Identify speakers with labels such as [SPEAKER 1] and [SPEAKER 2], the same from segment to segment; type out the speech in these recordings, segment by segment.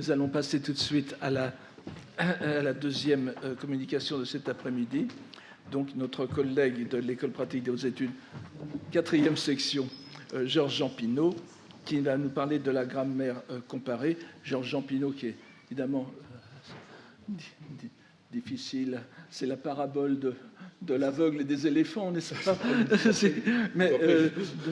[SPEAKER 1] Nous allons passer tout de suite à la deuxième communication de cet après-midi. Donc, notre collègue de l'École pratique des hautes études, 4e section, Georges Jean-Pinot, qui va nous parler de la grammaire comparée. Georges Jean-Pinot, qui est évidemment difficile, c'est la parabole de l'aveugle et des éléphants, n'est-ce pas? Mais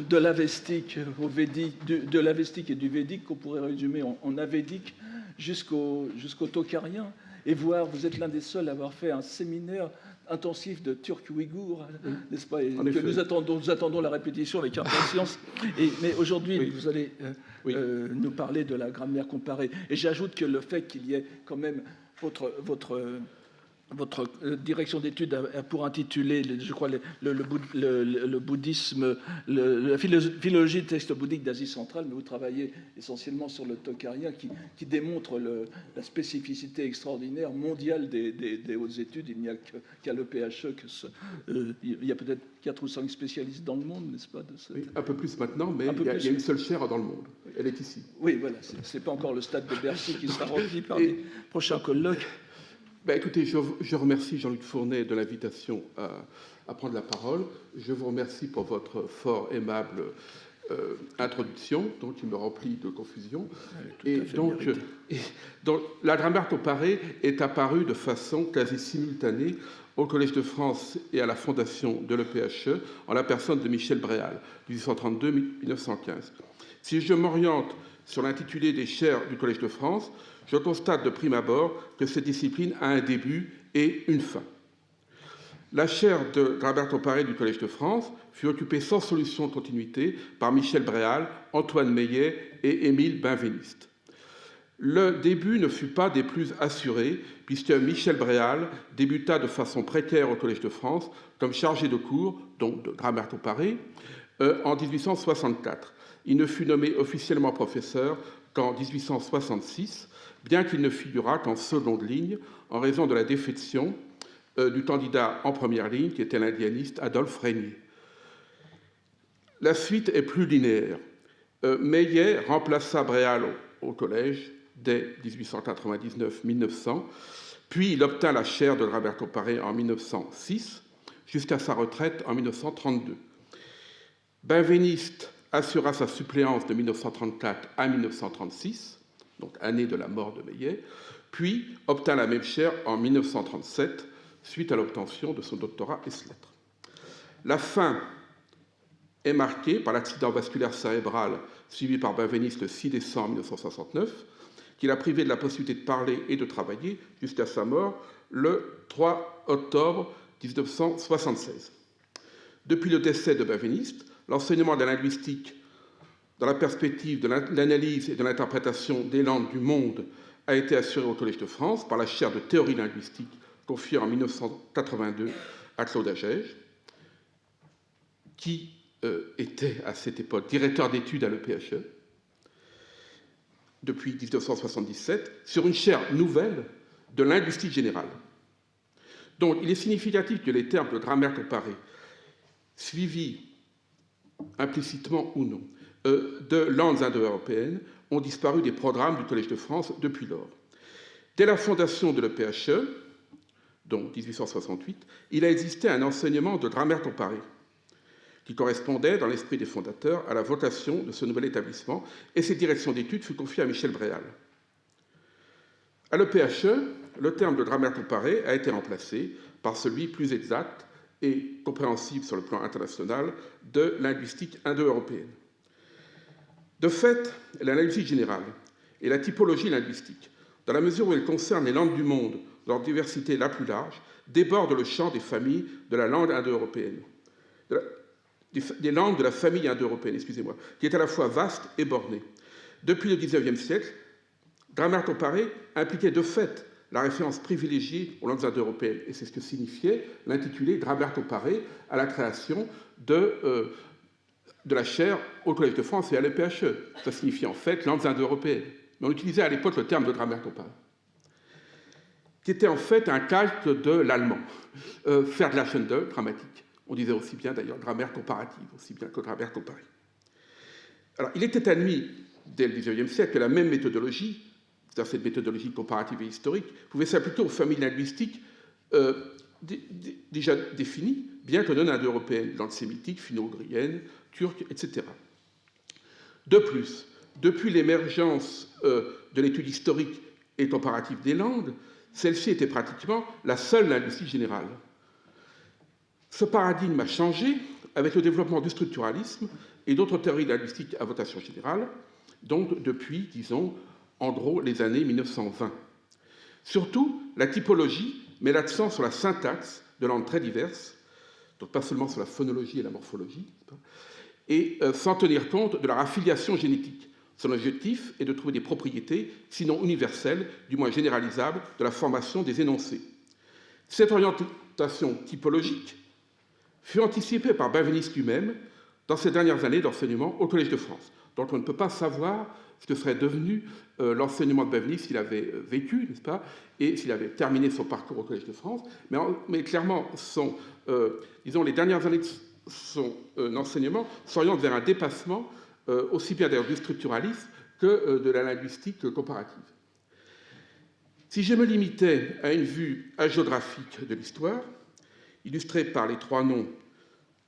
[SPEAKER 1] de l'avestique au védique, de l'avestique et du védique qu'on pourrait résumer en avédique jusqu'au toccarien. Et voir, vous êtes l'un des seuls à avoir fait un séminaire intensif de turc ouïghour, n'est-ce pas? Et que nous attendons la répétition avec impatience. Mais aujourd'hui, vous allez nous parler de la grammaire comparée. Et j'ajoute que le fait qu'il y ait quand même votre direction d'études a pour intituler, je crois, le bouddhisme, la philologie de texte bouddhique d'Asie centrale, mais vous travaillez essentiellement sur le toccarien qui démontre la spécificité extraordinaire mondiale des hautes études. Il n'y a qu'à l'EPHE il y a peut-être 4 ou 5 spécialistes dans le monde, n'est-ce pas?
[SPEAKER 2] Oui, un peu plus maintenant, mais il y a une seule chaire dans le monde. Elle est ici.
[SPEAKER 1] Oui, voilà, c'est pas encore le stade de Bercy qui sera rempli par les prochains colloques.
[SPEAKER 2] Écoutez, je remercie Jean-Luc Fournet de l'invitation à prendre la parole. Je vous remercie pour votre fort aimable introduction, dont il me remplit de confusion. Donc, la grammaire comparée est apparue de façon quasi simultanée au Collège de France et à la fondation de l'EPHE, en la personne de Michel Bréal, 1832-1915. Si je m'oriente sur l'intitulé des chaires du Collège de France, je constate de prime abord que cette discipline a un début et une fin. La chaire de grammaire comparée du Collège de France fut occupée sans solution de continuité par Michel Bréal, Antoine Meillet et Émile Benveniste. Le début ne fut pas des plus assurés, puisque Michel Bréal débuta de façon précaire au Collège de France comme chargé de cours, donc de grammaire comparée, en 1864. Il ne fut nommé officiellement professeur qu'en 1866, bien qu'il ne figurât qu'en seconde ligne en raison de la défection du candidat en première ligne, qui était l'indianiste Adolphe Régnier. La suite est plus linéaire. Meillet remplaça Bréal au collège dès 1899-1900, puis il obtint la chaire de grammaire comparée en 1906, jusqu'à sa retraite en 1932. Benveniste assura sa suppléance de 1934 à 1936, donc année de la mort de Meillet, puis obtint la même chaire en 1937, suite à l'obtention de son doctorat ès lettres. La fin est marquée par l'accident vasculaire cérébral suivi par Benveniste le 6 décembre 1969, qui l'a privé de la possibilité de parler et de travailler jusqu'à sa mort le 3 octobre 1976. Depuis le décès de Benveniste, l'enseignement de la linguistique dans la perspective de l'analyse et de l'interprétation des langues du monde a été assuré au Collège de France par la chaire de théorie linguistique confiée en 1982 à Claude Agege, qui était à cette époque directeur d'études à l'EPHE depuis 1977, sur une chaire nouvelle de linguistique générale. Donc, il est significatif que les termes de grammaire comparée, suivis implicitement ou non, de langues indo-européennes ont disparu des programmes du Collège de France depuis lors. Dès la fondation de l'EPHE, donc 1868, il a existé un enseignement de grammaire comparée qui correspondait, dans l'esprit des fondateurs, à la vocation de ce nouvel établissement, et cette direction d'études fut confiée à Michel Bréal. À l'EPHE, le terme de grammaire comparée a été remplacé par celui plus exact et compréhensible sur le plan international de linguistique indo-européenne. De fait, la linguistique générale et la typologie linguistique, dans la mesure où elle concerne les langues du monde dans leur diversité la plus large, débordent le champ des familles de la langue indo-européenne, des langues de la famille indo-européenne, excusez-moi, qui est à la fois vaste et bornée. Depuis le XIXe siècle, grammaire comparée impliquait de fait la référence privilégiée aux langues indo-européennes, et c'est ce que signifiait l'intitulé grammaire comparée à la création de la chaire au Collège de France et à l'EPHE. Ça signifiait en fait langues indo-européennes. Mais on utilisait à l'époque le terme de grammaire comparée, qui était en fait un calque de l'allemand. Vergleichende grammatique. On disait aussi bien d'ailleurs grammaire comparative, aussi bien que grammaire comparée. Alors, il était admis dès le XIXe siècle que la même méthodologie, c'est-à-dire cette méthodologie comparative et historique, pouvait s'appliquer aux familles linguistiques déjà définies, bien que non indo-européennes, l'antisémitique, finno-ougrienne, turque, etc. De plus, depuis l'émergence de l'étude historique et comparative des langues, celle-ci était pratiquement la seule linguistique générale. Ce paradigme a changé avec le développement du structuralisme et d'autres théories linguistiques à vocation générale, donc depuis, disons, en gros, les années 1920. Surtout, la typologie met l'accent sur la syntaxe de langues très diverses, donc pas seulement sur la phonologie et la morphologie, et sans tenir compte de leur affiliation génétique. Son objectif est de trouver des propriétés, sinon universelles, du moins généralisables, de la formation des énoncés. Cette orientation typologique fut anticipée par Benveniste lui-même dans ses dernières années d'enseignement au Collège de France. Donc on ne peut pas savoir ce que serait devenu l'enseignement de Benveniste s'il avait vécu, n'est-ce pas, et s'il avait terminé son parcours au Collège de France. Mais clairement, disons, les dernières années de son enseignement s'orientent vers un dépassement aussi bien d'ailleurs du structuralisme que de la linguistique comparative. Si je me limitais à une vue hagiographique de l'histoire, illustrée par les trois noms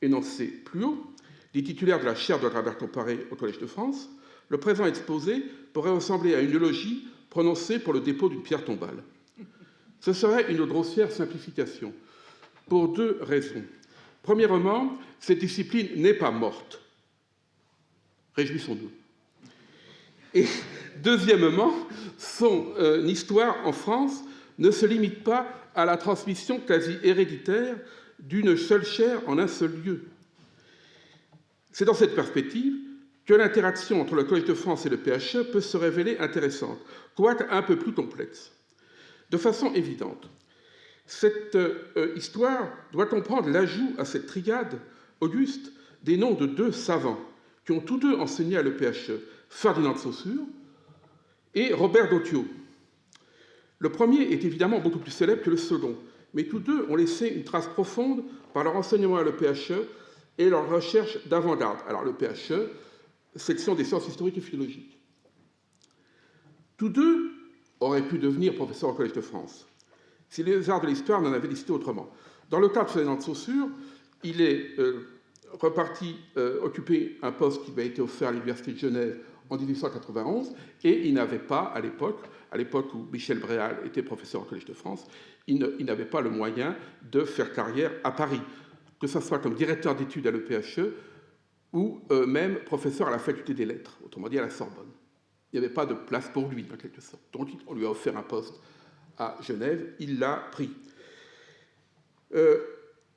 [SPEAKER 2] énoncés plus haut, des titulaires de la chaire de grammaire comparée au Collège de France, le présent exposé pourrait ressembler à une eulogie prononcée pour le dépôt d'une pierre tombale. Ce serait une grossière simplification, pour deux raisons. Premièrement, cette discipline n'est pas morte. Réjouissons-nous. Et deuxièmement, son histoire en France ne se limite pas à la transmission quasi héréditaire d'une seule chaire en un seul lieu. C'est dans cette perspective que l'interaction entre le Collège de France et le PHE peut se révéler intéressante, quoique un peu plus complexe. De façon évidente, cette histoire doit comprendre l'ajout à cette triade auguste des noms de deux savants qui ont tous deux enseigné à l'EPHE, Ferdinand de Saussure et Robert d'Otio. Le premier est évidemment beaucoup plus célèbre que le second, mais tous deux ont laissé une trace profonde par leur enseignement à l'EPHE et leur recherche d'avant-garde. Alors l'EPHE, section des sciences historiques et philologiques. Tous deux auraient pu devenir professeurs au Collège de France, si les arts de l'histoire n'en avaient décidé autrement. Dans le cas de Ferdinand de Saussure, il est reparti occuper un poste qui lui a été offert à l'Université de Genève en 1891, et il n'avait pas, à l'époque où Michel Bréal était professeur au Collège de France, il n'avait pas le moyen de faire carrière à Paris, que ce soit comme directeur d'études à l'EPHE ou même professeur à la faculté des lettres, autrement dit à la Sorbonne. Il n'y avait pas de place pour lui, en quelque sorte. Donc on lui a offert un poste à Genève, il l'a pris.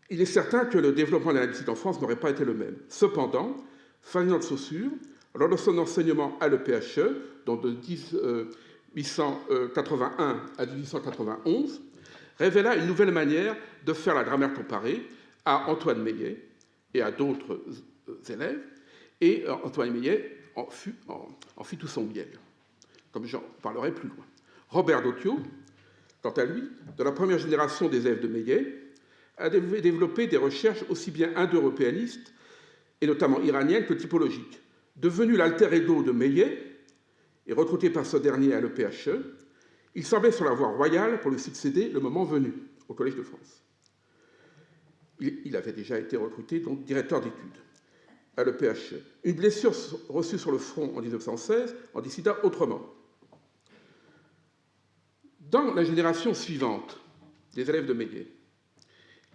[SPEAKER 2] Il est certain que le développement de la linguistique en France n'aurait pas été le même. Cependant, Ferdinand de Saussure, lors de son enseignement à l'EPHE, donc de 1881 à 1891, révéla une nouvelle manière de faire la grammaire comparée à Antoine Meillet et à d'autres élèves, et Antoine Meillet en fit tout son miel, comme j'en parlerai plus loin. Robert d'Otio, quant à lui, de la première génération des élèves de Meillet, a développé des recherches aussi bien indo-européanistes, et notamment iraniennes, que typologiques. Devenu l'alter ego de Meillet, et recruté par ce dernier à l'EPHE, il semblait sur la voie royale pour lui succéder le moment venu, au Collège de France. Il avait déjà été recruté, donc directeur d'études à l'EPHE. Une blessure reçue sur le front en 1916 en décida autrement. Dans la génération suivante des élèves de Meillet,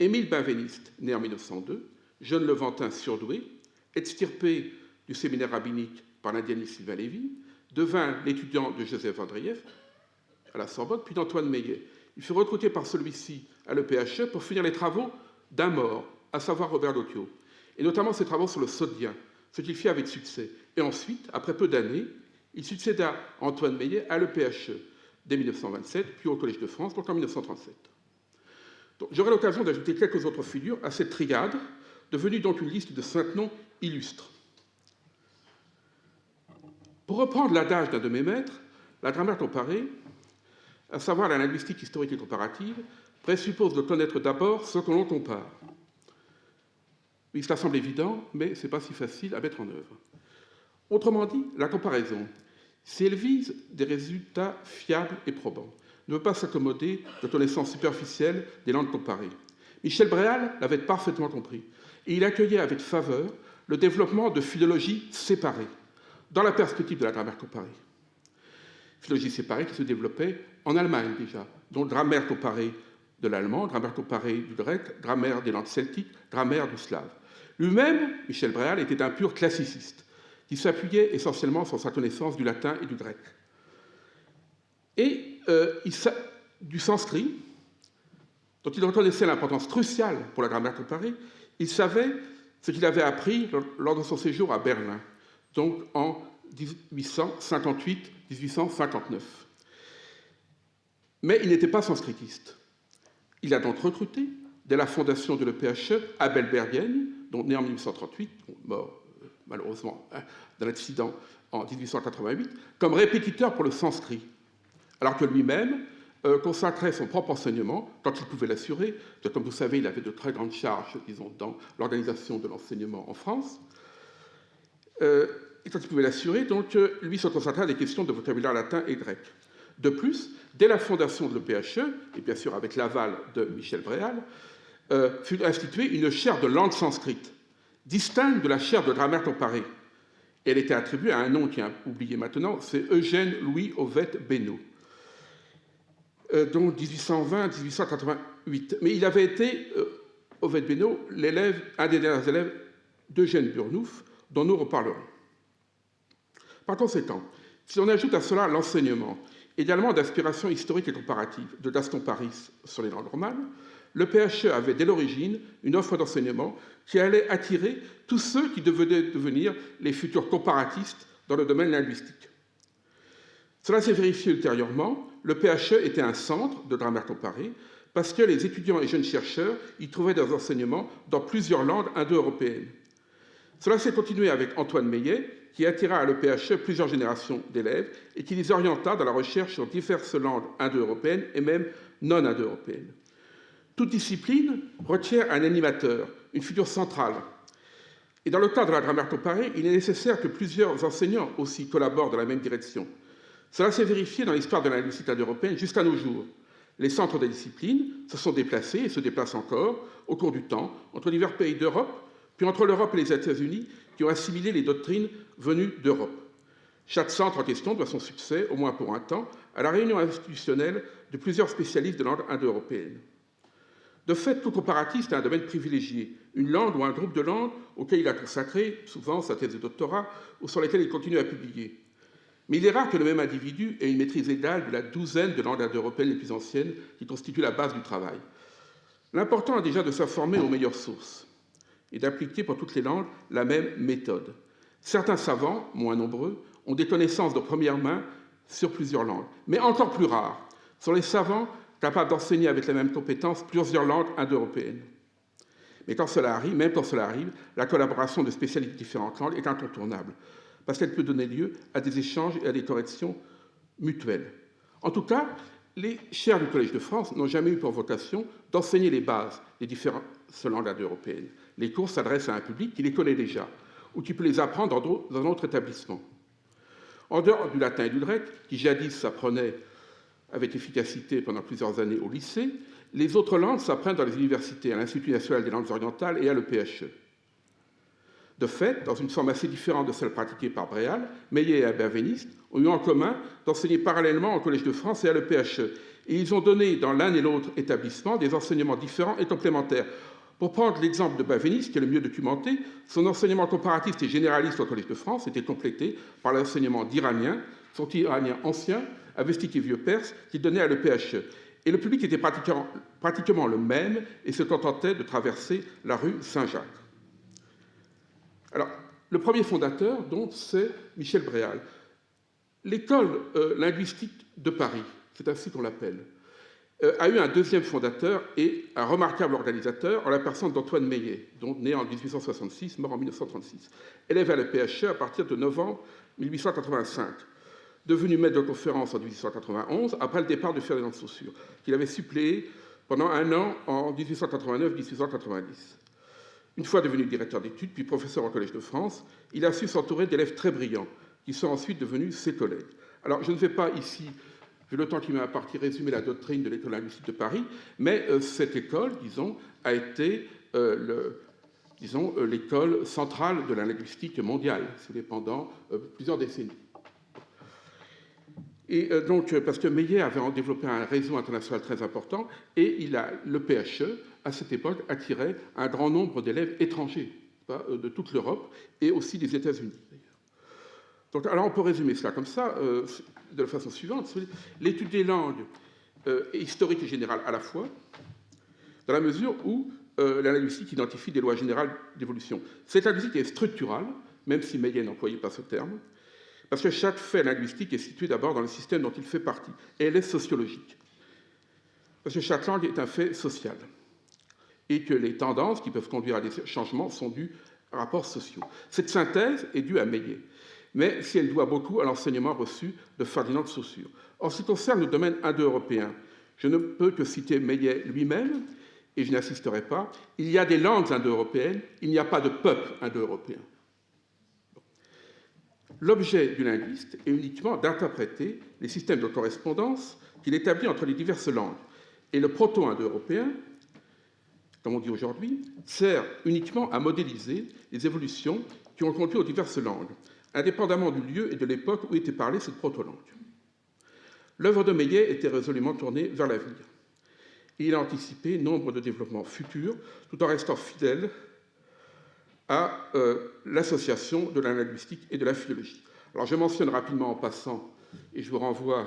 [SPEAKER 2] Émile Benveniste, né en 1902, jeune levantin surdoué, extirpé du séminaire rabbinique par l'indianiste Sylvain Lévy, devint l'étudiant de Joseph Andreïev à la Sorbonne, puis d'Antoine Meillet. Il fut recruté par celui-ci à l'EPHE pour finir les travaux d'un mort, à savoir Robert d'Otio, et notamment ses travaux sur le sodien, ce qu'il fit avec succès. Et ensuite, après peu d'années, il succéda à Antoine Meillet à l'EPHE dès 1927, puis au Collège de France, donc en 1937. J'aurai l'occasion d'ajouter quelques autres figures à cette triade, devenue donc une liste de 5 noms illustres. Pour reprendre l'adage d'un de mes maîtres, la grammaire comparée, à savoir la linguistique historique et comparative, présuppose de connaître d'abord ce que l'on compare. Oui, cela semble évident, mais ce n'est pas si facile à mettre en œuvre. Autrement dit, la comparaison si elle vise des résultats fiables et probants, ne veut pas s'accommoder de connaissances superficielles des langues comparées. Michel Bréal l'avait parfaitement compris, et il accueillait avec faveur le développement de philologies séparées, dans la perspective de la grammaire comparée. Philologie séparée qui se développait en Allemagne déjà, dont grammaire comparée de l'allemand, grammaire comparée du grec, grammaire des langues celtiques, grammaire du slave. Lui-même, Michel Bréal, était un pur classiciste, qui s'appuyait essentiellement sur sa connaissance du latin et du grec. Et du sanskrit, dont il reconnaissait l'importance cruciale pour la grammaire comparée, il savait ce qu'il avait appris lors de son séjour à Berlin, donc en 1858-1859. Mais il n'était pas sanskritiste. Il a donc recruté, dès la fondation de l'EPHE, Abel Berghen, dont né en 1838, mort malheureusement d'un accident en 1888, comme répétiteur pour le sanskrit, alors que lui-même consacrait son propre enseignement, quand il pouvait l'assurer, comme vous savez, il avait de très grandes charges, disons, dans l'organisation de l'enseignement en France, et quand il pouvait l'assurer, donc lui se consacrait à des questions de vocabulaire latin et grec. De plus, dès la fondation de l'EPHE, et bien sûr avec l'aval de Michel Bréal, fut instituée une chaire de langue sanscrite, distincte de la chaire de grammaire comparée. Et elle était attribuée à un nom qui est oublié maintenant, c'est Eugène Louis Ovette Benoît, donc 1820-1888. Mais il avait été, Ovette Benoît, un des derniers élèves d'Eugène Burnouf, dont nous reparlerons. Par conséquent, si on ajoute à cela l'enseignement, également d'aspiration historique et comparative de Gaston Paris sur les langues romanes, le PHE avait dès l'origine une offre d'enseignement qui allait attirer tous ceux qui devaient devenir les futurs comparatistes dans le domaine linguistique. Cela s'est vérifié ultérieurement. Le PHE était un centre de grammaire comparée parce que les étudiants et jeunes chercheurs y trouvaient des enseignements dans plusieurs langues indo-européennes. Cela s'est continué avec Antoine Meillet, qui attira à l'EPHE plusieurs générations d'élèves et qui les orienta dans la recherche sur diverses langues indo-européennes et même non indo-européennes. Toute discipline requiert un animateur, une figure centrale. Et dans le cadre de la grammaire comparée, il est nécessaire que plusieurs enseignants aussi collaborent dans la même direction. Cela s'est vérifié dans l'histoire de la linguistique indo-européenne jusqu'à nos jours. Les centres de discipline se sont déplacés et se déplacent encore au cours du temps entre divers pays d'Europe, puis entre l'Europe et les États-Unis qui ont assimilé les doctrines venues d'Europe. Chaque centre en question doit son succès, au moins pour un temps, à la réunion institutionnelle de plusieurs spécialistes de langue indo-européenne. De fait, tout comparatiste a un domaine privilégié, une langue ou un groupe de langues auquel il a consacré souvent sa thèse de doctorat ou sur lesquelles il continue à publier. Mais il est rare que le même individu ait une maîtrise égale de la douzaine de langues indo-européennes les plus anciennes qui constituent la base du travail. L'important est déjà de s'informer aux meilleures sources et d'appliquer pour toutes les langues la même méthode. Certains savants, moins nombreux, ont des connaissances de première main sur plusieurs langues, mais encore plus rares sont les savants capables d'enseigner avec la même compétence plusieurs langues indo-européennes. Mais quand cela arrive, même quand cela arrive, la collaboration de spécialistes de différentes langues est incontournable, parce qu'elle peut donner lieu à des échanges et à des corrections mutuelles. En tout cas, les chaires du Collège de France n'ont jamais eu pour vocation d'enseigner les bases des différentes langues indo-européennes. Les cours s'adressent à un public qui les connaît déjà, ou qui peut les apprendre dans un autre établissement. En dehors du latin et du grec, qui jadis s'apprenaient avec efficacité pendant plusieurs années au lycée, les autres langues s'apprennent dans les universités, à l'Institut national des langues orientales et à l'EPHE. De fait, dans une forme assez différente de celle pratiquée par Bréal, Meillet et Abervéniste ont eu en commun d'enseigner parallèlement au Collège de France et à l'EPHE. Et ils ont donné dans l'un et l'autre établissement des enseignements différents et complémentaires. Pour prendre l'exemple de Bavéniste, qui est le mieux documenté, son enseignement comparatiste et généraliste au Collège de France était complété par l'enseignement d'Iranien, son iranien ancien, avestique et vieux perse, qu'il donnait à l'EPHE. Et le public était pratiquement le même et se contentait de traverser la rue Saint-Jacques. Alors, le premier fondateur, donc, c'est Michel Bréal. L'école linguistique de Paris, c'est ainsi qu'on l'appelle, a eu un deuxième fondateur et un remarquable organisateur en la personne d'Antoine Meillet, donc né en 1866, mort en 1936. Élève à l'EPHE à partir de novembre 1885, devenu maître de conférence en 1891, après le départ de Ferdinand de Saussure, qu'il avait suppléé pendant un an en 1889-1890. Une fois devenu directeur d'études, puis professeur au Collège de France, il a su s'entourer d'élèves très brillants, qui sont ensuite devenus ses collègues. Alors, je ne vais pas ici, vu le temps qui m'a imparti, résumer la doctrine de l'école linguistique de Paris, mais cette école, disons, a été l'école centrale de la linguistique mondiale, pendant plusieurs décennies. Et donc, parce que Meillet avait développé un réseau international très important, et le PHE, à cette époque, attirait un grand nombre d'élèves étrangers de toute l'Europe et aussi des États-Unis. Donc, alors, on peut résumer cela comme ça, de la façon suivante. L'étude des langues est historique et générale à la fois, dans la mesure où la linguistique identifie des lois générales d'évolution. Cette linguistique est structurale, même si Meillet n'employait pas ce terme, parce que chaque fait linguistique est situé d'abord dans le système dont il fait partie, et elle est sociologique. Parce que chaque langue est un fait social, et que les tendances qui peuvent conduire à des changements sont dues à rapports sociaux. Cette synthèse est due à Meillet, mais si elle doit beaucoup à l'enseignement reçu de Ferdinand de Saussure. En ce qui concerne le domaine indo-européen, je ne peux que citer Meillet lui-même, et je n'insisterai pas, il y a des langues indo-européennes, il n'y a pas de peuple indo-européen. L'objet du linguiste est uniquement d'interpréter les systèmes de correspondance qu'il établit entre les diverses langues. Et le proto-indo-européen, comme on dit aujourd'hui, sert uniquement à modéliser les évolutions qui ont conduit aux diverses langues, indépendamment du lieu et de l'époque où était parlée cette proto-langue. L'œuvre de Meillet était résolument tournée vers l'avenir. Il a anticipé nombre de développements futurs, tout en restant fidèle à l'association de la linguistique et de la philologie. Alors, je mentionne rapidement en passant, et je vous renvoie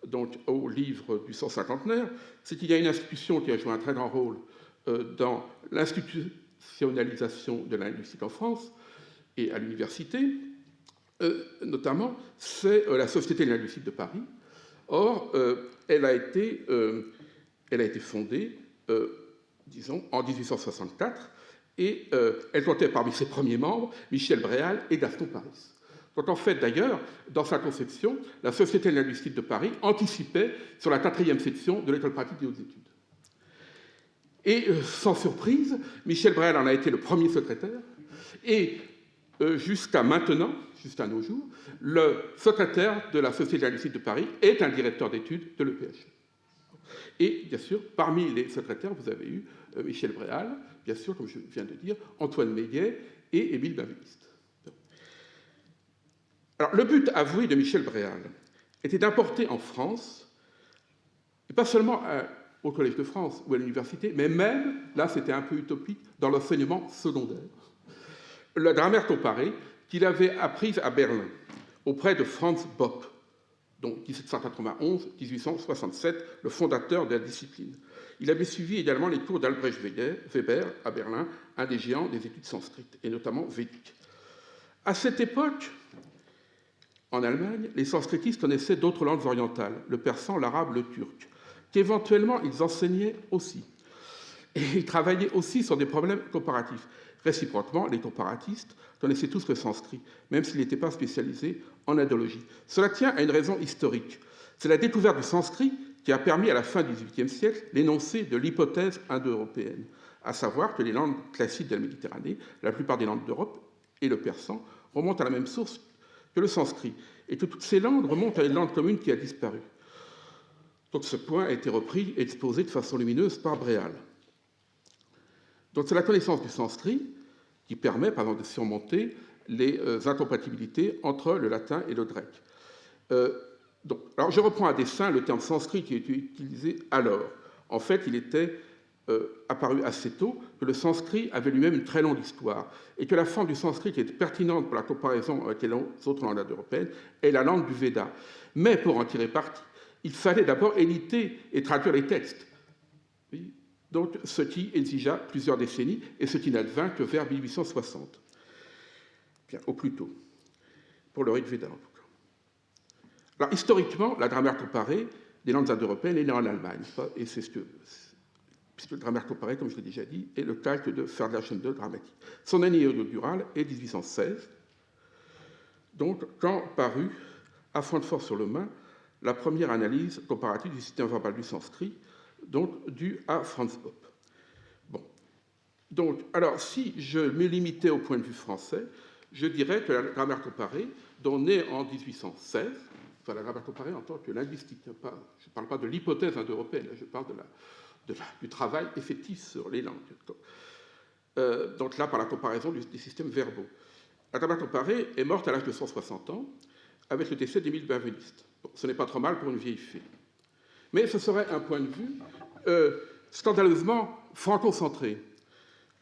[SPEAKER 2] donc au livre du 150naire, c'est qu'il y a une institution qui a joué un très grand rôle dans l'institutionnalisation de la linguistique en France et à l'université, notamment, c'est la Société de linguistique de Paris. Or, elle a été fondée, disons, en 1864, et elle comptait parmi ses premiers membres Michel Bréal et Gaston Paris. Donc en fait, d'ailleurs, dans sa conception, la Société de linguistique de Paris anticipait sur la 4e section de l'École pratique des hautes études. Et sans surprise, Michel Bréal en a été le premier secrétaire, et jusqu'à maintenant, jusqu'à nos jours, le secrétaire de la Société de linguistique de Paris est un directeur d'études de l'EPH. Et bien sûr, parmi les secrétaires, vous avez eu Michel Bréal, bien sûr, comme je viens de dire, Antoine Meillet et Émile Bavéliste. Alors, le but avoué de Michel Bréal était d'importer en France, et pas seulement au Collège de France ou à l'université, mais même, là c'était un peu utopique, dans l'enseignement secondaire, la grammaire comparée qu'il avait apprise à Berlin, auprès de Franz Bopp, donc 1791-1867, le fondateur de la discipline. Il avait suivi également les cours d'Albrecht Weber à Berlin, un des géants des études sanskrites, et notamment védiques. À cette époque, en Allemagne, les sanskritistes connaissaient d'autres langues orientales, le persan, l'arabe, le turc, qu'éventuellement ils enseignaient aussi. Et ils travaillaient aussi sur des problèmes comparatifs. Réciproquement, les comparatistes connaissaient tous le sanskrit, même s'ils n'étaient pas spécialisés en indologie. Cela tient à une raison historique. C'est la découverte du sanskrit qui a permis à la fin du XVIIIe siècle l'énoncé de l'hypothèse indo-européenne, à savoir que les langues classiques de la Méditerranée, la plupart des langues d'Europe et le persan, remontent à la même source que le sanskrit, et que toutes ces langues remontent à une langue commune qui a disparu. Donc ce point a été repris et exposé de façon lumineuse par Bréal. Donc c'est la connaissance du sanskrit qui permet, par exemple, de surmonter les incompatibilités entre le latin et le grec. Alors je reprends à dessein le terme sanskrit qui a été utilisé alors. En fait, il était apparu assez tôt que le sanskrit avait lui-même une très longue histoire et que la forme du sanskrit qui était pertinente pour la comparaison avec les autres langues européennes est la langue du Veda. Mais pour en tirer parti, il fallait d'abord éditer et traduire les textes. Oui. Donc, ce qui exigea plusieurs décennies et ce qui n'advint que vers 1860. Bien, au plus tôt, pour le Rig Veda en tout cas. Alors, historiquement, la grammaire comparée des langues indo-européennes est née en Allemagne, et c'est ce que, puisque la grammaire comparée, comme je l'ai déjà dit, est le calque de Vergleichende Grammatik. Son année inaugurale est 1816, donc quand parut à Francfort-sur-le-Main la première analyse comparative du système verbal du sanskrit, donc due à Franz Bopp. Bon. Donc, alors, si je me limitais au point de vue français, je dirais que la grammaire comparée, dont née en 1816, enfin la grammaire comparée en tant que linguistique. Je ne parle pas de l'hypothèse indo-européenne, je parle du travail effectif sur les langues. Donc là, par la comparaison des systèmes verbaux. La grammaire comparée est morte à l'âge de 160 ans, avec le décès d'Émile Benveniste. Bon, ce n'est pas trop mal pour une vieille fée. Mais ce serait un point de vue scandaleusement franco-centré,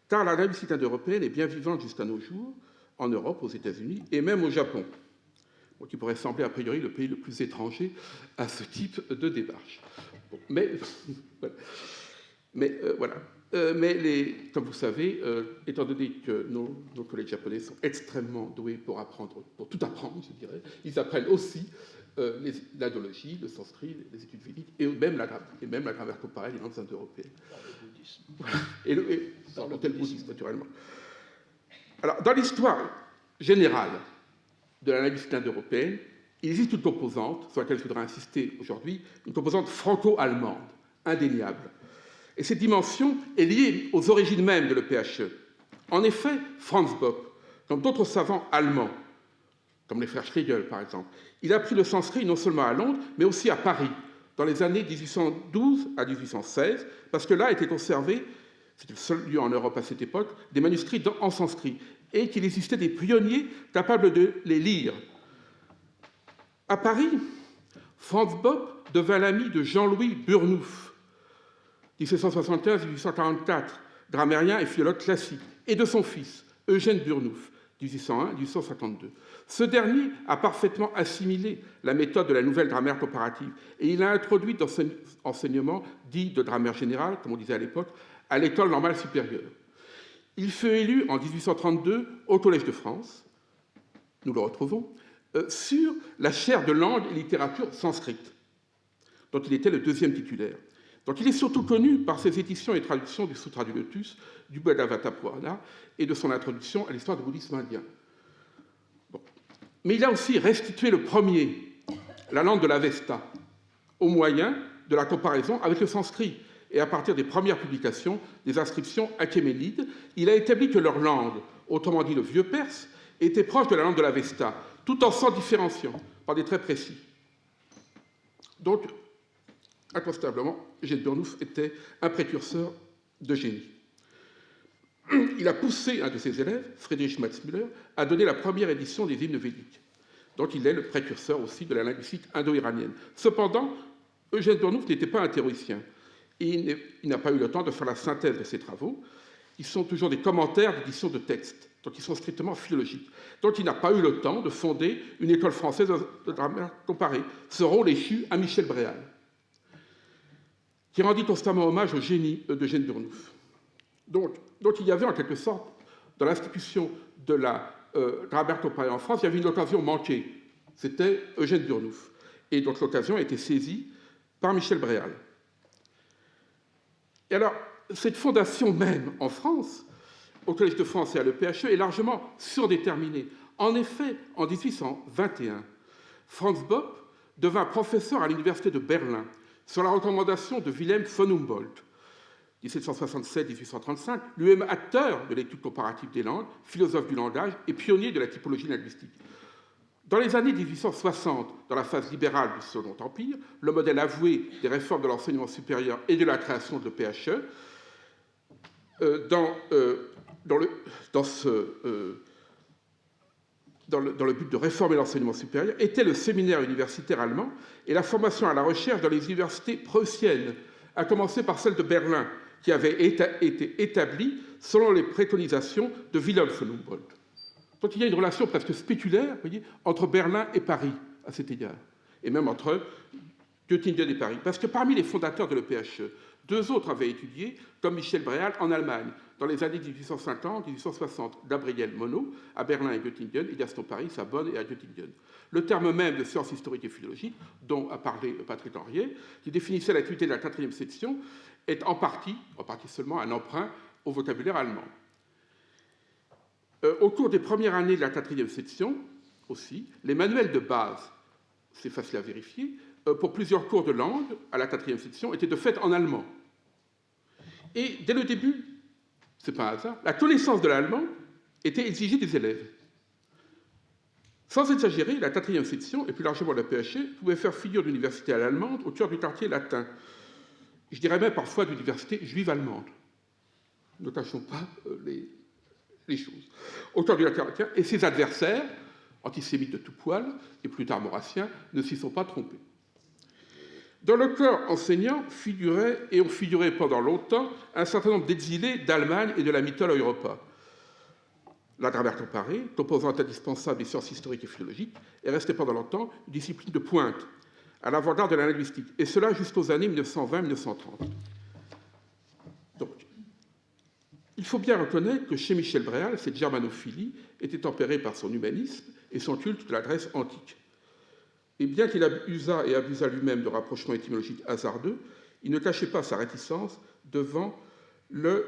[SPEAKER 2] car la linguistique indo-européenne est bien vivante jusqu'à nos jours, en Europe, aux États-Unis et même au Japon, qui pourrait sembler a priori le pays le plus étranger à ce type de démarche. Bon, mais voilà. Comme vous savez, étant donné que nos collègues japonais sont extrêmement doués pour apprendre, pour tout apprendre, je dirais, ils apprennent aussi l'indologie, le sanskrit, les études védiques, et même la grammaire comparée des langues indo-européennes. Et le bouddhisme, naturellement. Alors, dans l'histoire générale de la linguistique indo-européenne, il existe une composante, sur laquelle je voudrais insister aujourd'hui, une composante franco-allemande, indéniable. Et cette dimension est liée aux origines mêmes de l'EPHE. En effet, Franz Bopp, comme d'autres savants allemands, comme les frères Schlegel par exemple, il a appris le sanskrit non seulement à Londres, mais aussi à Paris, dans les années 1812 à 1816, parce que là étaient conservés, c'était le seul lieu en Europe à cette époque, des manuscrits en sanskrit, et qu'il existait des pionniers capables de les lire. À Paris, Franz Bopp devint l'ami de Jean-Louis Burnouf, 1775-1844, grammairien et philologue classique, et de son fils, Eugène Burnouf, 1801-1852. Ce dernier a parfaitement assimilé la méthode de la nouvelle grammaire comparative et il a introduit dans son enseignement dit de grammaire générale, comme on disait à l'époque, à l'école normale supérieure. Il fut élu en 1832 au Collège de France, nous le retrouvons, sur la chaire de langue et littérature sanscrite, dont il était le deuxième titulaire. Donc il est surtout connu par ses éditions et traductions du Sutra du Lotus, du Bhagavata Purana et de son introduction à l'histoire du bouddhisme indien. Bon. Mais il a aussi restitué le premier, la langue de l'Avesta, au moyen de la comparaison avec le sanskrit. Et à partir des premières publications, des inscriptions achéménides, il a établi que leur langue, autrement dit le vieux perse, était proche de la langue de l'Avesta, tout en s'en différenciant par des traits précis. Donc, incontestablement, Eugène Burnouf était un précurseur de génie. Il a poussé un de ses élèves, Friedrich Matzmüller, à donner la première édition des hymnes védiques. Donc il est le précurseur aussi de la linguistique indo-iranienne. Cependant, Eugène Burnouf n'était pas un théoricien. Et il n'a pas eu le temps de faire la synthèse de ses travaux. Ils sont toujours des commentaires d'édition de textes, donc ils sont strictement philologiques. Donc il n'a pas eu le temps de fonder une école française de grammaire comparée. Ce rôle échu à Michel Bréal, qui rendit constamment hommage au génie d'Eugène Burnouf. Donc il y avait en quelque sorte, dans l'institution de la grammaire comparée en France, il y avait une occasion manquée. C'était Eugène Burnouf. Et donc l'occasion a été saisie par Michel Bréal. Et alors, cette fondation même en France, au Collège de France et à l'EPHE, est largement surdéterminée. En effet, en 1821, Franz Bopp devint professeur à l'université de Berlin sur la recommandation de Wilhelm von Humboldt, 1767-1835, lui-même acteur de l'étude comparative des langues, philosophe du langage et pionnier de la typologie linguistique. Dans les années 1860, dans la phase libérale du Second Empire, le modèle avoué des réformes de l'enseignement supérieur et de la création de l'EPHE, dans le but de réformer l'enseignement supérieur, était le séminaire universitaire allemand et la formation à la recherche dans les universités prussiennes, à commencer par celle de Berlin, qui avait été établie selon les préconisations de Wilhelm von Humboldt. Donc il y a une relation presque spéculaire, vous voyez, entre Berlin et Paris, à cet égard, et même entre Göttingen et Paris. Parce que parmi les fondateurs de l'EPHE, deux autres avaient étudié, comme Michel Bréal, en Allemagne, dans les années 1850-1860, Gabriel Monod, à Berlin et Göttingen, et Gaston Paris, à Bonn et à Göttingen. Le terme même de sciences historiques et philologiques, dont a parlé Patrick Henriet, qui définissait l'activité de la 4e section, est en partie seulement, un emprunt au vocabulaire allemand. Au cours des premières années de la 4e section, aussi, les manuels de base, c'est facile à vérifier, pour plusieurs cours de langue à la 4e section étaient de fait en allemand. Et dès le début, c'est pas un hasard, la connaissance de l'allemand était exigée des élèves. Sans exagérer, la 4e section, et plus largement la PHE, pouvait faire figure d'université allemande au cœur du quartier latin. Je dirais même parfois d'université juive allemande. Ne cachons pas les choses. Au cœur du quartier latin, et ses adversaires, antisémites de tout poil, et plus tard maurassiens, ne s'y sont pas trompés. Dans le corps enseignant figurait, et ont figuré pendant longtemps, un certain nombre d'exilés d'Allemagne et de la Mitteleuropa. La grammaire comparée, composante indispensable des sciences historiques et philologiques, est restée pendant longtemps une discipline de pointe, à l'avant-garde de la linguistique, et cela jusqu'aux années 1920-1930. Donc, il faut bien reconnaître que chez Michel Bréal, cette germanophilie était tempérée par son humanisme et son culte de la Grèce antique. Et bien qu'il usa et abusa lui-même de rapprochements étymologiques hasardeux, il ne cachait pas sa réticence devant le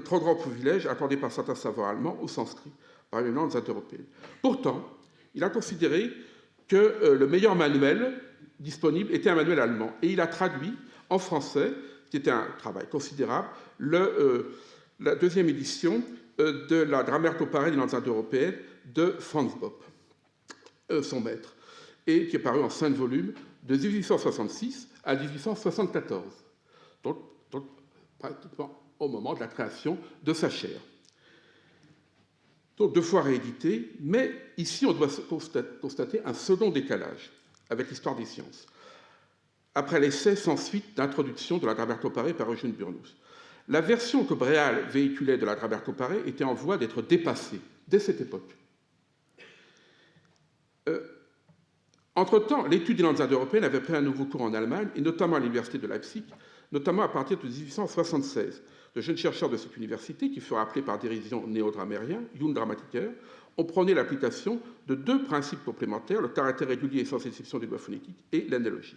[SPEAKER 2] trop grand privilège accordé par certains savants allemands au sanskrit, par les langues indo-européennes. Pourtant, il a considéré que le meilleur manuel disponible était un manuel allemand, et il a traduit en français, qui était un travail considérable, la 2e édition de la grammaire comparée des langues indo-européennes de Franz Bopp, son maître, et qui est paru en 5 volumes de 1866 à 1874. Donc pratiquement au moment de la création de sa chaire. Donc 2 fois réédité, mais ici on doit constater un second décalage avec l'histoire des sciences. Après l'essai sans suite d'introduction de la grammaire comparée par Eugène Burnous. La version que Bréal véhiculait de la grammaire comparée était en voie d'être dépassée dès cette époque. Entre-temps, l'étude des langues indo-européennes avait pris un nouveau cours en Allemagne, et notamment à l'université de Leipzig, notamment à partir de 1876. De jeunes chercheurs de cette université, qui furent appelés par dérision néo-grammairiens, Junggrammatiker, ont prôné l'application de 2 principes complémentaires, le caractère régulier et sans exception des lois phonétiques et l'analogie.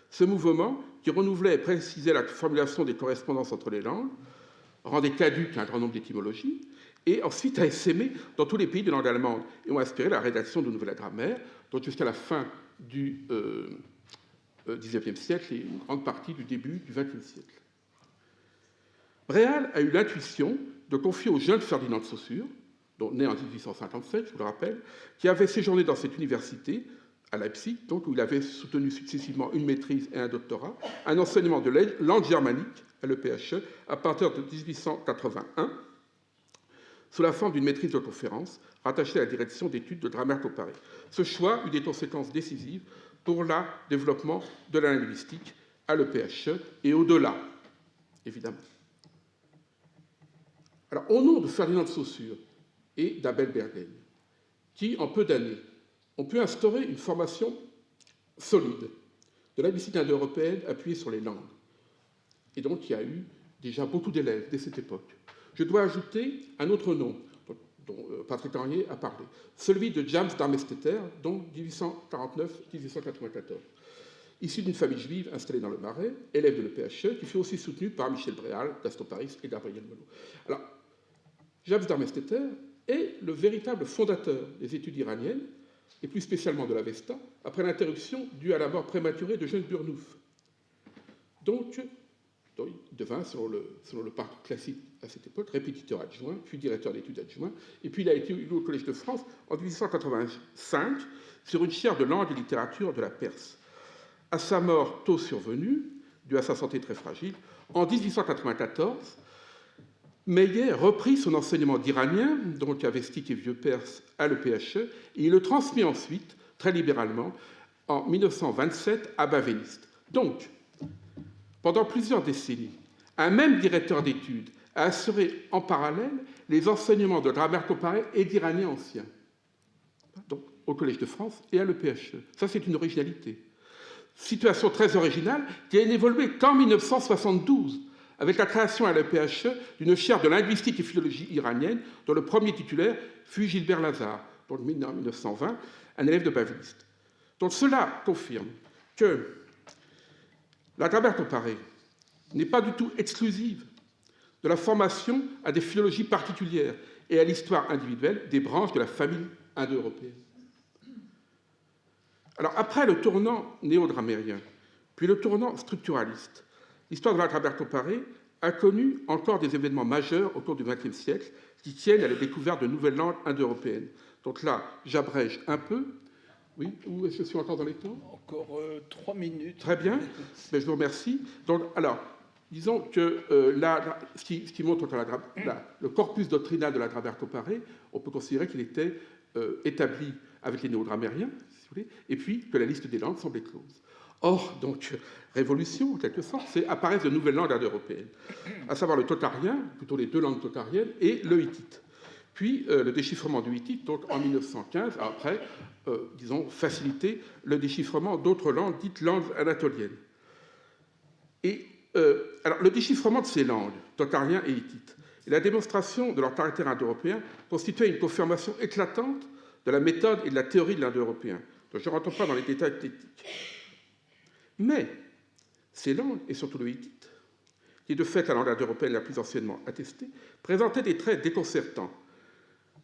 [SPEAKER 2] Ce mouvement, qui renouvelait et précisait la formulation des correspondances entre les langues, rendait caduque un grand nombre d'étymologies, et ensuite a essaimé dans tous les pays de langue allemande et ont inspiré la rédaction de nouvelles grammaires, dont jusqu'à la fin du XIXe siècle et une grande partie du début du XXe siècle. Bréal a eu l'intuition de confier au jeune Ferdinand de Saussure, né en 1857, je vous le rappelle, qui avait séjourné dans cette université, à Leipzig, donc, où il avait soutenu successivement une maîtrise et un doctorat, un enseignement de langue germanique à l'EPHE à partir de 1881, sous la forme d'une maîtrise de conférence rattachée à la direction d'études de grammaire comparée. Ce choix eut des conséquences décisives pour le développement de la linguistique à l'EPHE et au-delà, évidemment. Alors, au nom de Ferdinand de Saussure et d'Abel Berghem, qui, en peu d'années, ont pu instaurer une formation solide de linguistique indo-européenne appuyée sur les langues, et donc il y a eu déjà beaucoup d'élèves dès cette époque. Je dois ajouter un autre nom dont Patrick Henriet a parlé, celui de James Darmesteter, donc 1849-1894. Issu d'une famille juive installée dans le Marais, élève de l'EPHE, qui fut aussi soutenu par Michel Bréal, Gaston Paris et Gabriel Monod. Alors, James Darmesteter est le véritable fondateur des études iraniennes, et plus spécialement de l'Avesta, après l'interruption due à la mort prématurée de Eugène Burnouf. Donc, il devint, selon le parcours classique à cette époque, répétiteur adjoint, puis directeur d'études adjoint, et puis il a été élu au Collège de France en 1885 sur une chaire de langue et littérature de la Perse. À sa mort tôt survenue, due à sa santé très fragile, en 1894, Meillet reprit son enseignement d'iranien, donc avestique et vieux perse, à l'EPHE, et il le transmit ensuite, très libéralement, en 1927 à Bavéniste. Donc, pendant plusieurs décennies, un même directeur d'études a assuré en parallèle les enseignements de grammaire comparée et d'iranien ancien, donc au Collège de France et à l'EPHE. Ça, c'est une originalité. Situation très originale qui a évolué qu'en 1972, avec la création à l'EPHE d'une chaire de linguistique et philologie iranienne, dont le premier titulaire fut Gilbert Lazare, donc en 1920, un élève de Bavéniste. Donc cela confirme que la grammaire comparée n'est pas du tout exclusive de la formation à des philologies particulières et à l'histoire individuelle des branches de la famille indo-européenne. Alors, après le tournant néo-grammairien, puis le tournant structuraliste, l'histoire de la grammaire comparée a connu encore des événements majeurs au cours du XXe siècle qui tiennent à la découverte de nouvelles langues indo-européennes. Donc là, j'abrège un peu. Oui, où est-ce que je suis encore dans les temps?
[SPEAKER 1] Encore 3 minutes.
[SPEAKER 2] Très bien, mais je vous remercie. Donc, alors, disons que ce qui montre que le corpus doctrinal de la grammaire comparée, on peut considérer qu'il était établi avec les néo-grammairiens, si vous voulez, et puis que la liste des langues semblait close. Or, donc, révolution, en quelque sorte, c'est apparaissent de nouvelles langues indo-européennes, à savoir le totarien, plutôt les 2 langues totariennes, et le hittite. Puis le déchiffrement du hittite, donc en 1915, après, disons, faciliter le déchiffrement d'autres langues, dites langues anatoliennes. Et alors, le déchiffrement de ces langues, totarien et hittite, et la démonstration de leur caractère indo-européen constituait une confirmation éclatante de la méthode et de la théorie de l'indo-européen. Donc, je ne rentre pas dans les détails techniques. Mais ces langues, et surtout le hittite, qui est de fait la langue indo-européenne la plus anciennement attestée, présentaient des traits déconcertants,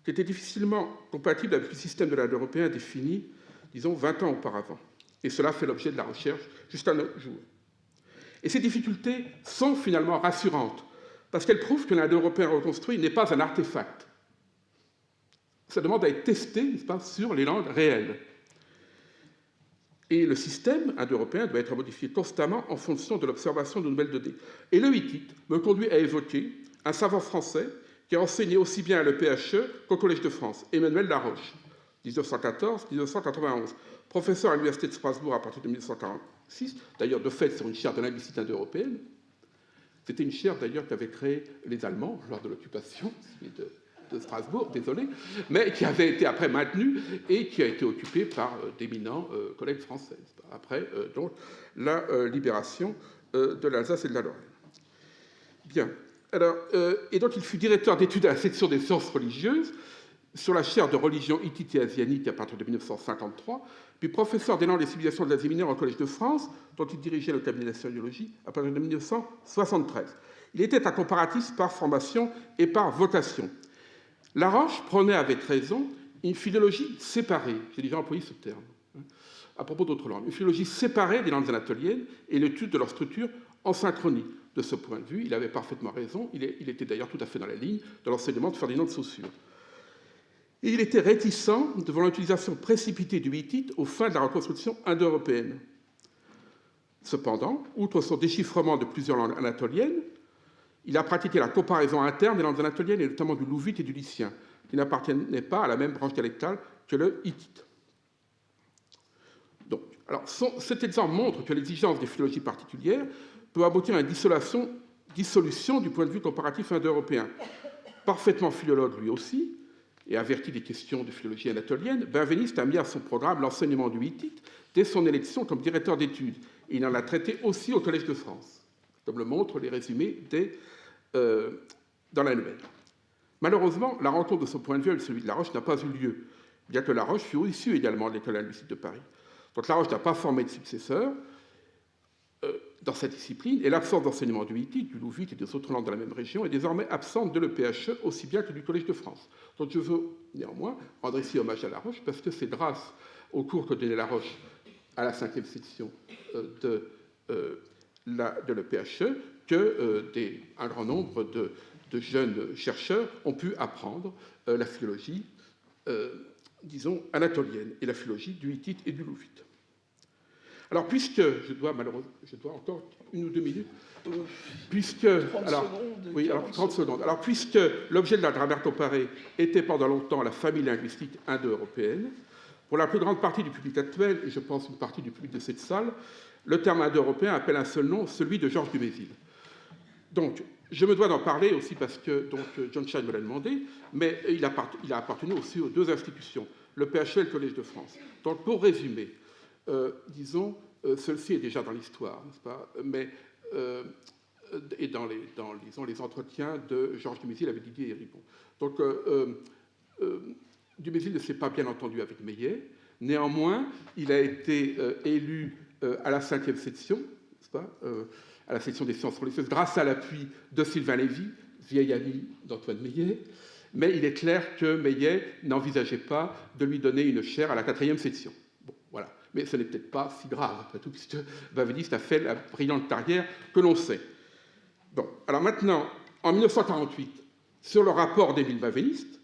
[SPEAKER 2] qui étaient difficilement compatibles avec le système de l'indo-européen défini, disons, 20 ans auparavant. Et cela fait l'objet de la recherche jusqu'à nos jours. Et ces difficultés sont finalement rassurantes, parce qu'elles prouvent que l'indo-européen reconstruit n'est pas un artefact. Ça demande à être testé, n'est-ce pas, sur les langues réelles. Et le système indo-européen doit être modifié constamment en fonction de l'observation de nouvelles données. Et le hittite me conduit à évoquer un savant français qui a enseigné aussi bien à l'EPHE qu'au Collège de France, Emmanuel Laroche, 1914-1991, professeur à l'Université de Strasbourg à partir de 1946, d'ailleurs de fait sur une chaire de linguistique indo-européenne. C'était une chaire d'ailleurs qu'avaient créée les Allemands lors de l'occupation de Strasbourg, désolé, mais qui avait été après maintenue et qui a été occupée par d'éminents collègues français, après donc, la libération de l'Alsace et de la Lorraine. Bien. Alors, et donc il fut directeur d'études à la section des sciences religieuses sur la chaire de religion hittite et asianique à partir de 1953, puis professeur des langues et civilisations de l'Asie mineure au Collège de France, dont il dirigeait le cabinet d'assyriologie à partir de 1973. Il était un comparatiste par formation et par vocation. Laroche prenait avec raison une philologie séparée, j'ai déjà employé ce terme, à propos d'autres langues, une philologie séparée des langues anatoliennes et l'étude de leur structure en synchronie. De ce point de vue, il avait parfaitement raison, il était d'ailleurs tout à fait dans la ligne de l'enseignement de Ferdinand de Saussure. Et il était réticent devant l'utilisation précipitée du hittite aux fins de la reconstruction indo-européenne. Cependant, outre son déchiffrement de plusieurs langues anatoliennes, il a pratiqué la comparaison interne des langues anatoliennes et notamment du louvite et du lycien, qui n'appartenaient pas à la même branche dialectale que le hittite. Donc, alors, cet exemple montre que l'exigence des philologies particulières peut aboutir à une dissolution du point de vue comparatif indo-européen. Parfaitement philologue lui aussi, et averti des questions de philologie anatolienne, Benveniste a mis à son programme l'enseignement du hittite dès son élection comme directeur d'études. Et il en a traité aussi au Collège de France, comme le montrent les résumés dans l'annuaire. Malheureusement, la rencontre de son point de vue avec celui de Laroche n'a pas eu lieu, bien que Laroche fût issu également de l'école linguistique de Paris. Donc Laroche n'a pas formé de successeur dans cette discipline, et l'absence d'enseignement du hittite, du louvite et des autres langues de la même région est désormais absente de l'EPHE aussi bien que du Collège de France. Donc je veux néanmoins rendre ici hommage à Laroche, parce que c'est grâce au cours que donnait Laroche à la 5e section de l'EPHE qu'un grand nombre de jeunes chercheurs ont pu apprendre la philologie, disons, anatolienne, et la philologie du hittite et du louvite. Alors, puisque, je dois encore 1 ou 2 minutes, puisque... 30 secondes. Alors, puisque l'objet de la grammaire comparée était pendant longtemps la famille linguistique indo-européenne, pour la plus grande partie du public actuel, et je pense une partie du public de cette salle, le terme indo-européen appelle un seul nom, celui de Georges Dumézil. Donc, je me dois d'en parler aussi parce que John Shine me l'a demandé, mais il a appartenu aussi aux 2 institutions, le PHE et le Collège de France. Donc, pour résumer, disons, celle-ci est déjà dans l'histoire, n'est-ce pas, mais, et dans les entretiens de Georges Dumézil avec Didier Héribon. Donc, Dumézil ne s'est pas bien entendu avec Meillet. Néanmoins, il a été élu à la 5e section, n'est-ce pas, à la section des sciences religieuses, grâce à l'appui de Sylvain Lévy, vieil ami d'Antoine Meillet. Mais il est clair que Meillet n'envisageait pas de lui donner une chaire à la 4e section. Bon, voilà. Mais ce n'est peut-être pas si grave, après tout, puisque Benveniste a fait la brillante carrière que l'on sait. Bon, alors maintenant, en 1948, sur le rapport d'Émile Benveniste,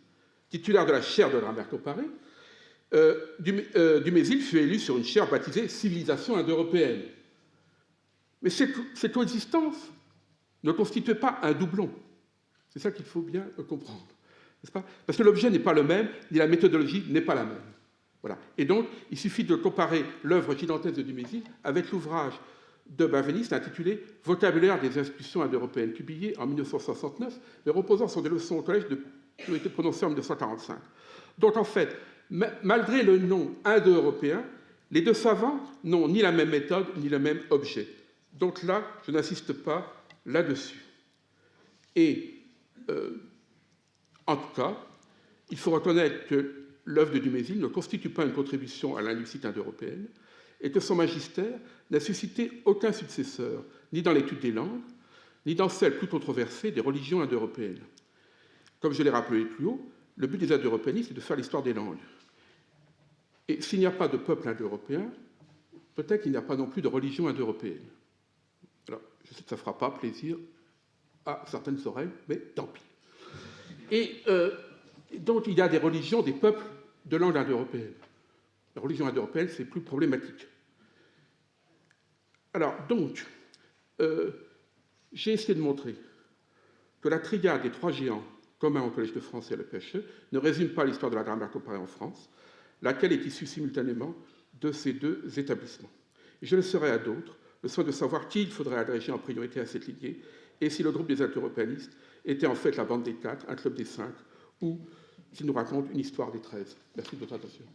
[SPEAKER 2] titulaire de la chaire de grammaire comparée, Dumézil fut élu sur une chaire baptisée Civilisation indo-européenne. Mais cette coexistence ne constitue pas un doublon. C'est ça qu'il faut bien comprendre. N'est-ce pas? Parce que l'objet n'est pas le même, ni la méthodologie n'est pas la même. Voilà. Et donc, il suffit de comparer l'œuvre gigantesque de Dumézil avec l'ouvrage de Benveniste intitulé Vocabulaire des institutions indo-européennes, publié en 1969, mais reposant sur des leçons au collège qui ont été prononcées en 1945. Donc, en fait, malgré le nom indo-européen, les deux savants n'ont ni la même méthode, ni le même objet. Donc là, je n'insiste pas là-dessus. Et, en tout cas, il faut reconnaître que l'œuvre de Dumézil ne constitue pas une contribution à la linguistique indo-européenne et que son magistère n'a suscité aucun successeur, ni dans l'étude des langues, ni dans celle plus controversée des religions indo-européennes. Comme je l'ai rappelé plus haut, le but des indo-européanistes est de faire l'histoire des langues. Et s'il n'y a pas de peuple indo-européen, peut-être qu'il n'y a pas non plus de religion indo-européenne. Alors, je sais que ça ne fera pas plaisir à certaines oreilles, mais tant pis. Et donc, il y a des religions, des peuples de langue indo-européenne. La religion indo-européenne, c'est plus problématique. Alors, donc, j'ai essayé de montrer que la triade des trois géants communs au Collège de France et à l'EPHE ne résume pas l'histoire de la grammaire comparée en France, laquelle est issue simultanément de ces deux établissements. Et je laisserai à d'autres le soin de savoir qui il faudrait agréger en priorité à cette lignée, et si le groupe des indo-européanistes était en fait la bande des 4, un club des 5, ou s'il nous raconte une histoire des 13. Merci de votre attention.